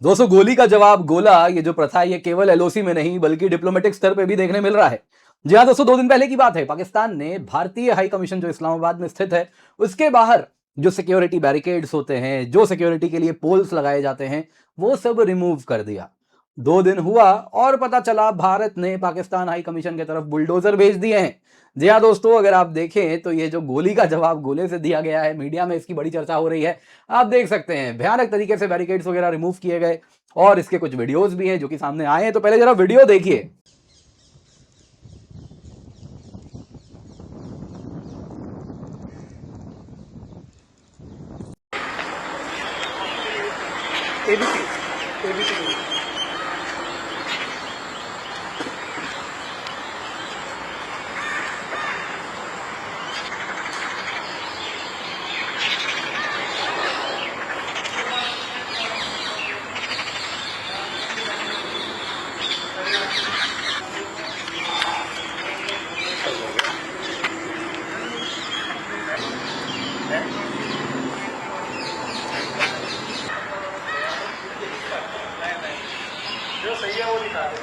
दोस्तों, गोली का जवाब गोला, ये जो प्रथा है ये केवल एलओसी में नहीं बल्कि डिप्लोमेटिक स्तर पे भी देखने मिल रहा है। जी हाँ दोस्तों, 2 दिन पहले की बात है। पाकिस्तान ने भारतीय हाई कमीशन जो इस्लामाबाद में स्थित है, उसके बाहर जो सिक्योरिटी बैरिकेड्स होते हैं, जो सिक्योरिटी के लिए पोल्स लगाए जाते हैं, वो सब रिमूव कर दिया। 2 दिन हुआ और पता चला भारत ने पाकिस्तान हाई कमीशन की तरफ बुलडोजर भेज दिए हैं। जी हाँ दोस्तों, अगर आप देखें तो ये जो गोली का जवाब गोले से दिया गया है, मीडिया में इसकी बड़ी चर्चा हो रही है। आप देख सकते हैं भयानक तरीके से बैरिकेड्स वगैरह रिमूव किए गए और इसके कुछ वीडियोस भी हैं जो कि सामने आए हैं। तो पहले जरा वीडियो देखिए। एबीपी एबीपी जो सही है वो दिखा दे।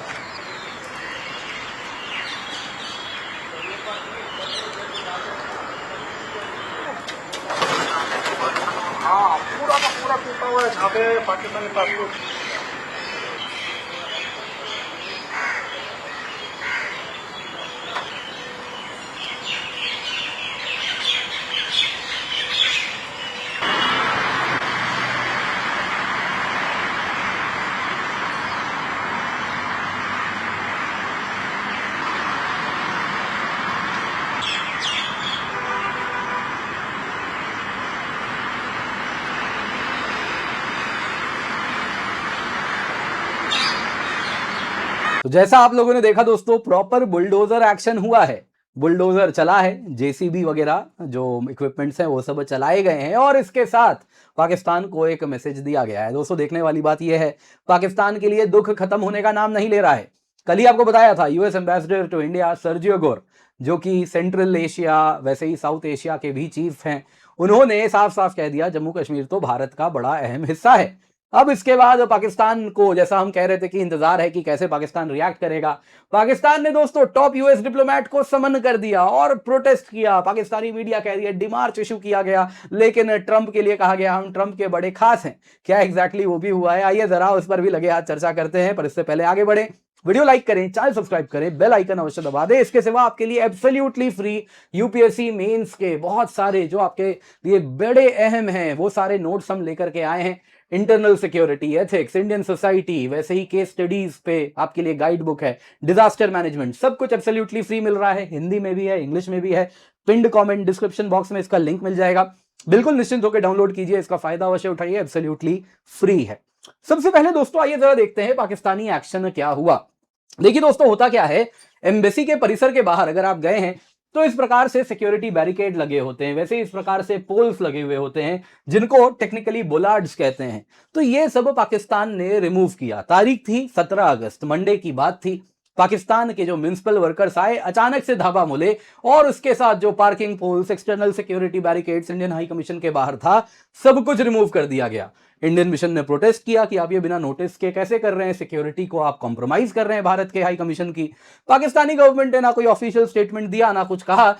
हाँ, पूरा का पूरा टूटा हुआ है जहाँ पे पाकिस्तानी पासपोर्ट। तो जैसा आप लोगों ने देखा दोस्तों, प्रॉपर बुलडोजर एक्शन हुआ है। बुलडोजर चला है, जेसीबी वगैरह जो इक्विपमेंट्स हैं वो सब चलाए गए हैं और इसके साथ पाकिस्तान को एक मैसेज दिया गया है। दोस्तों, देखने वाली बात यह है, पाकिस्तान के लिए दुख खत्म होने का नाम नहीं ले रहा है। कल ही आपको बताया था US ambassador to India Sergio Gor, जो कि सेंट्रल एशिया वैसे ही साउथ एशिया के भी चीफ हैं, उन्होंने साफ साफ कह दिया जम्मू कश्मीर तो भारत का बड़ा अहम हिस्सा है। अब इसके बाद पाकिस्तान को, जैसा हम कह रहे थे कि इंतजार है कि कैसे पाकिस्तान रिएक्ट करेगा, पाकिस्तान ने दोस्तों टॉप यूएस डिप्लोमेट को समन कर दिया और प्रोटेस्ट किया। पाकिस्तानी मीडिया कह रही है डिमार्च इशू किया गया, लेकिन ट्रंप के लिए कहा गया हम ट्रंप के बड़े खास हैं। क्या एग्जैक्टली वो भी हुआ है, आइए जरा उस पर भी लगे हाथ चर्चा करते हैं। पर इससे पहले आगे बढ़े, वीडियो लाइक करें, चैनल सब्सक्राइब करें, बेल आइकन अवश्य दबा दें। इसके सिवा आपके लिए एब्सोल्युटली फ्री यूपीएससी मेंस के बहुत सारे जो आपके लिए बड़े अहम हैं वो सारे नोट्स हम लेकर के आए हैं। Internal security, ethics, Indian society, वैसे ही केस स्टडीज पे आपके लिए गाइड बुक है, डिजास्टर मैनेजमेंट, सब कुछ एब्सोल्युटली फ्री मिल रहा है। हिंदी में भी है, इंग्लिश में भी है। पिंड कमेंट डिस्क्रिप्शन बॉक्स में इसका लिंक मिल जाएगा। बिल्कुल निश्चिंत होकर डाउनलोड कीजिए, इसका फायदा अवश्य उठाइए, एब्सोल्युटली फ्री है। सबसे पहले दोस्तों आइए जरा देखते हैं पाकिस्तानी एक्शन क्या हुआ। देखिए दोस्तों, होता क्या है, एम्बेसी के परिसर के बाहर अगर आप गए हैं तो इस प्रकार से सिक्योरिटी बैरिकेड लगे होते हैं, वैसे इस प्रकार से पोल्स लगे हुए होते हैं जिनको टेक्निकली बोलार्ड्स कहते हैं। तो ये सब पाकिस्तान ने रिमूव किया। तारीख थी 17 अगस्त, मंडे की बात थी। पाकिस्तान के जो म्युनिसिपल वर्कर्स आए, अचानक से धाबा मोले और उसके साथ जो parking poles, external security barricades Indian high commission के बाहर था, सब कुछ रिमूव कर दिया गया। इंडियन मिशन ने प्रोटेस्ट किया कि आप ये बिना नोटिस के कैसे कर रहे हैं, सिक्योरिटी को आप कॉम्प्रोमाइज कर रहे हैं भारत के हाई कमीशन की। पाकिस्तानी गवर्नमेंट ने ना कोई ऑफिशियल स्टेटमेंट दिया, ना कुछ कहा,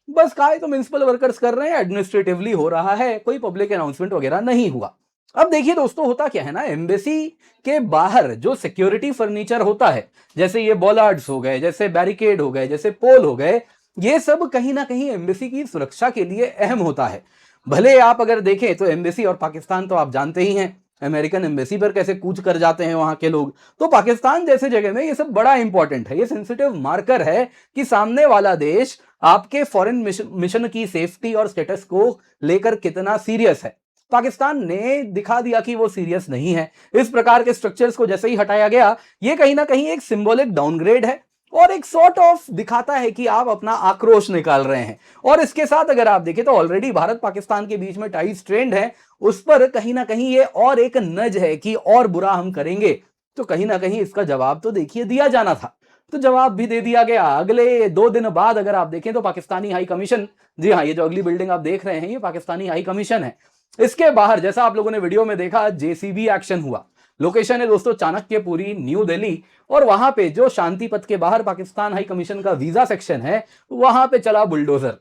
बस कहा तो म्युनिसिपल वर्कर्स कर रहे हैं, एडमिनिस्ट्रेटिवली हो रहा है, कोई पब्लिक अनाउंसमेंट वगैरह नहीं हुआ। अब देखिए दोस्तों, होता क्या है ना, एम्बेसी के बाहर जो सिक्योरिटी फर्नीचर होता है, जैसे ये बॉलार्ड्स हो गए, जैसे बैरिकेड हो गए, जैसे पोल हो गए, ये सब कहीं ना कहीं एम्बेसी की सुरक्षा के लिए अहम होता है। भले आप अगर देखें तो एम्बेसी और पाकिस्तान तो आप जानते ही हैं, अमेरिकन एम्बेसी पर कैसे कूच कर जाते हैं वहां के लोग। तो पाकिस्तान जैसे जगह में ये सब बड़ा इंपॉर्टेंट है, ये सेंसिटिव मार्कर है कि सामने वाला देश आपके फॉरेन मिशन की सेफ्टी और स्टेटस को लेकर कितना सीरियस है। पाकिस्तान ने दिखा दिया कि वो सीरियस नहीं है। इस प्रकार के स्ट्रक्चर्स को जैसे ही हटाया गया, ये कहीं ना कहीं एक सिंबॉलिक डाउनग्रेड है और एक सॉर्ट ऑफ दिखाता है कि आप अपना आक्रोश निकाल रहे हैं। और इसके साथ अगर आप देखें तो ऑलरेडी भारत पाकिस्तान के बीच में टाइज ट्रेंड है, उस पर कहीं ना कहीं ये और एक नज है कि और बुरा हम करेंगे। तो कहीं ना कहीं इसका जवाब तो देखिए दिया जाना था, तो जवाब भी दे दिया गया। अगले 2 दिन बाद अगर आप देखें तो पाकिस्तानी हाई कमीशन, जी हाँ, ये जो अगली बिल्डिंग आप देख रहे हैं ये पाकिस्तानी हाई कमीशन है। इसके बाहर जैसा आप लोगों ने वीडियो में देखा, जेसीबी एक्शन हुआ। लोकेशन है दोस्तों चाणक्यपुरी, न्यू दिल्ली। और वहां पे जो शांति पथ के बाहर पाकिस्तान हाई कमीशन का वीजा सेक्शन है, वहां पे चला बुलडोजर।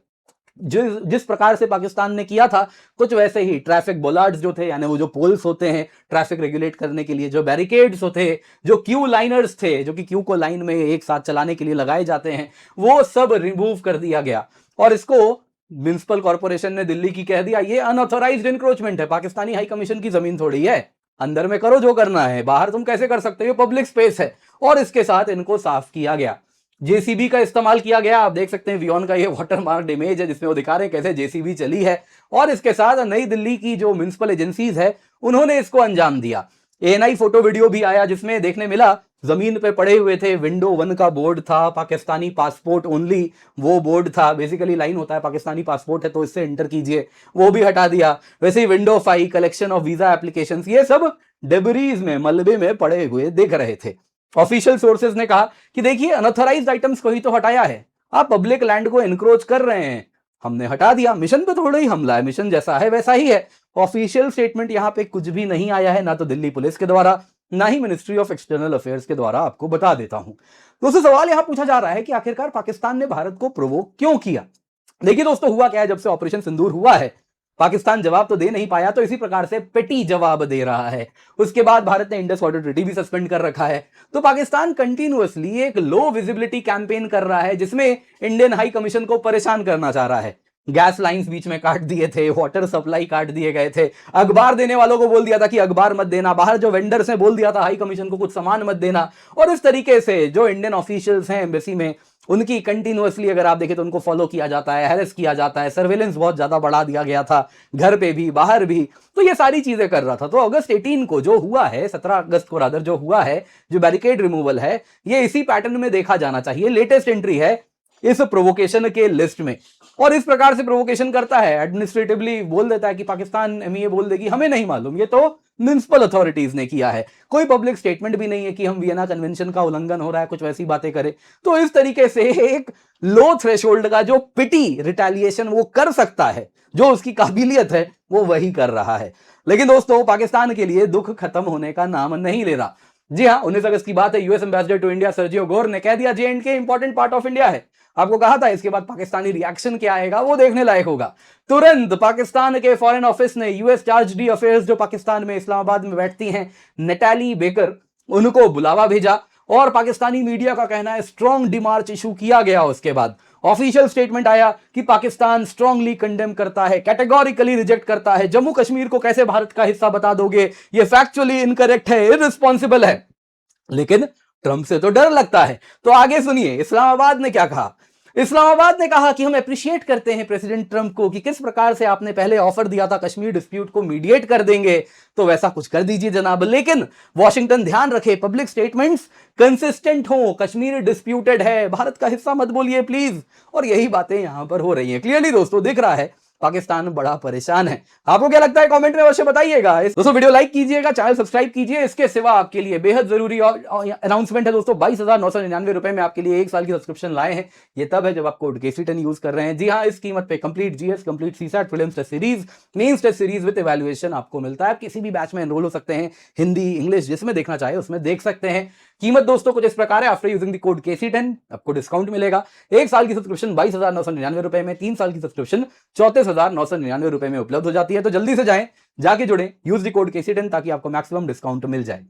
जिस प्रकार से पाकिस्तान ने किया था, कुछ वैसे ही ट्रैफिक बोलार्ड्स जो थे, यानी वो जो पोल्स होते हैं ट्रैफिक रेगुलेट करने के लिए, जो बैरिकेड्स होते हैं, जो क्यू लाइनर्स थे जो कि क्यू को लाइन में एक साथ चलाने के लिए लगाए जाते हैं, वो सब रिमूव कर दिया गया। और इसको म्युनिसिपल कॉर्पोरेशन ने दिल्ली की कह दिया ये अनऑथोराइज्ड इंक्रोचमेंट है, पाकिस्तानी हाई कमीशन की जमीन थोड़ी है, अंदर में करो जो करना है, बाहर तुम कैसे कर सकते हो, पब्लिक स्पेस है। और इसके साथ इनको साफ किया गया। जेसीबी का इस्तेमाल किया गया, आप देख सकते हैं वियॉन का ये वाटरमार्क इमेज है जिसमें वो दिखा रहे हैं कैसे जेसीबी चली है। और इसके साथ नई दिल्ली की जो म्युनिसिपल एजेंसीज है उन्होंने इसको अंजाम दिया। एएनआई फोटो वीडियो भी आया जिसमें देखने मिला जमीन पे पड़े हुए थे, विंडो 1 का बोर्ड था, पाकिस्तानी पासपोर्ट ओनली वो बोर्ड था। बेसिकली लाइन होता है पाकिस्तानी पासपोर्ट है तो इससे एंटर कीजिए, वो भी हटा दिया। वैसे ही window 5, collection of visa applications, ये सब डेबरीज में, मलबे में पड़े हुए दिख रहे थे। ऑफिशियल सोर्सेज ने कहा कि देखिए अनऑथराइज्ड आइटम्स को ही तो हटाया है, आप पब्लिक लैंड को एनक्रोच कर रहे हैं, हमने हटा दिया। मिशन पे थोड़ा ही हमला है, मिशन जैसा है वैसा ही है। ऑफिशियल स्टेटमेंट यहां पे कुछ भी नहीं आया है, ना तो दिल्ली पुलिस के द्वारा, ना ही मिनिस्ट्री ऑफ एक्सटर्नल अफेयर्स के द्वारा। आपको बता देता हूं। दोस्तों सवाल यहां पूछा जा रहा है कि आखिरकार पाकिस्तान ने भारत को प्रोवोक क्यों किया। देखिए दोस्तों, हुआ क्या है, जब से ऑपरेशन सिंदूर हुआ है पाकिस्तान जवाब तो दे नहीं पाया, तो इसी प्रकार से पेटी जवाब दे रहा है। उसके बाद भारत ने इंडस वाटर ट्रीटी भी सस्पेंड कर रखा है। तो पाकिस्तान कंटिन्यूअसली एक लो विजिबिलिटी कैंपेन कर रहा है जिसमें इंडियन हाई कमीशन को परेशान करना चाह रहा है। गैस लाइंस बीच में काट दिए थे, वाटर सप्लाई काट दिए गए थे, अखबार देने वालों को बोल दिया था कि अखबार मत देना, बाहर जो वेंडर्स हैं बोल दिया था हाई कमीशन को कुछ सामान मत देना। और इस तरीके से जो इंडियन ऑफिशियल्स हैं एम्बेसी में, उनकी कंटिन्यूअसली अगर आप देखें तो उनको फॉलो किया जाता है, हैरेस किया जाता है, सर्वेलेंस बहुत ज्यादा बढ़ा दिया गया था, घर पे भी बाहर भी। तो ये सारी चीजें कर रहा था। तो अगस्त 18 को जो हुआ है, 17 अगस्त को रादर जो हुआ है, जो बैरिकेड रिमूवल है, ये इसी पैटर्न में देखा जाना चाहिए। लेटेस्ट एंट्री है इस प्रोवोकेशन के लिस्ट में। और इस प्रकार से प्रोवोकेशन करता है, एडमिनिस्ट्रेटिवली बोल देता है कि पाकिस्तान एमईए बोल देगी हमें नहीं मालूम, ये तो म्युनिसिपल अथॉरिटीज ने किया है। कोई पब्लिक स्टेटमेंट भी नहीं है कि हम वियना कन्वेंशन का उल्लंघन हो रहा है, कुछ वैसी बातें करे। तो इस तरीके से एक लो थ्रेशोल्ड का जो पिटी रिटेलिएशन वो कर सकता है, जो उसकी काबिलियत है, वो वही कर रहा है। लेकिन दोस्तों पाकिस्तान के लिए दुख खत्म होने का नाम नहीं ले रहा। जी हाँ, 19 अगस्त की बात है, US ambassador to India Sergio Gor ने कह दिया J&K important part of India है। आपको कहा था इसके बाद पाकिस्तानी रिएक्शन क्या आएगा वो देखने लायक होगा। तुरंत पाकिस्तान के फॉरेन ऑफिस ने यूएस चार्ज डी अफेयर्स जो पाकिस्तान में इस्लामाबाद में बैठती हैं, नेटाली बेकर, उनको बुलावा भेजा। और पाकिस्तानी मीडिया का कहना है स्ट्रॉन्ग डिमार्च इशू किया गया। उसके बाद ऑफिशियल स्टेटमेंट आया कि पाकिस्तान स्ट्रांगली कंडेम करता है, कैटेगोरिकली रिजेक्ट करता है। जम्मू कश्मीर को कैसे भारत का हिस्सा बता दोगे, ये फैक्चुअली इनकरेक्ट है, इररिस्पॉन्सिबल है। लेकिन ट्रंप से तो डर लगता है। तो आगे सुनिए इस्लामाबाद ने क्या कहा। इस्लामाबाद ने कहा कि हम अप्रिशिएट करते हैं प्रेसिडेंट ट्रंप को कि किस प्रकार से आपने पहले ऑफर दिया था कश्मीर डिस्प्यूट को मीडिएट कर देंगे, तो वैसा कुछ कर दीजिए जनाब। लेकिन वॉशिंगटन ध्यान रखे पब्लिक स्टेटमेंट्स कंसिस्टेंट हो, कश्मीर डिस्प्यूटेड है, भारत का हिस्सा मत बोलिए प्लीज। और यही बातें यहां पर हो रही हैं। क्लियरली दोस्तों दिख रहा है पाकिस्तान बड़ा परेशान है। आपको क्या लगता है कमेंट में अवश्य बताइएगा। दोस्तों वीडियो लाइक कीजिएगा, चैनल सब्सक्राइब कीजिए। इसके सिवा आपके लिए बेहद जरूरी अनाउंसमेंट है दोस्तों, 22,999 रुपए में आपके लिए 1 साल की सब्सक्रिप्शन लाए हैं। ये तब है जब आप कोड KC10 यूज कर रहे हैं। जी हाँ, इस कीमत पे complete GS, complete CSAT, prelims test series, mains test series with evaluation आपको मिलता है। आप किसी भी बैच में एनरोल हो सकते हैं, हिंदी इंग्लिश जिसमें देखना चाहे उसमें देख सकते हैं। कीमत दोस्तों कुछ इस प्रकार है, after using the code KC10 आपको डिस्काउंट मिलेगा। 1 साल की सब्सक्रिप्शन 22,999 रुपए में, 3 साल की सब्सक्रिप्शन 34,999 रुपए में उपलब्ध हो जाती है। तो जल्दी से जाएं, जाके जुड़ें, यूज द कोड KC10 ताकि आपको मैक्सिमम डिस्काउंट मिल जाए।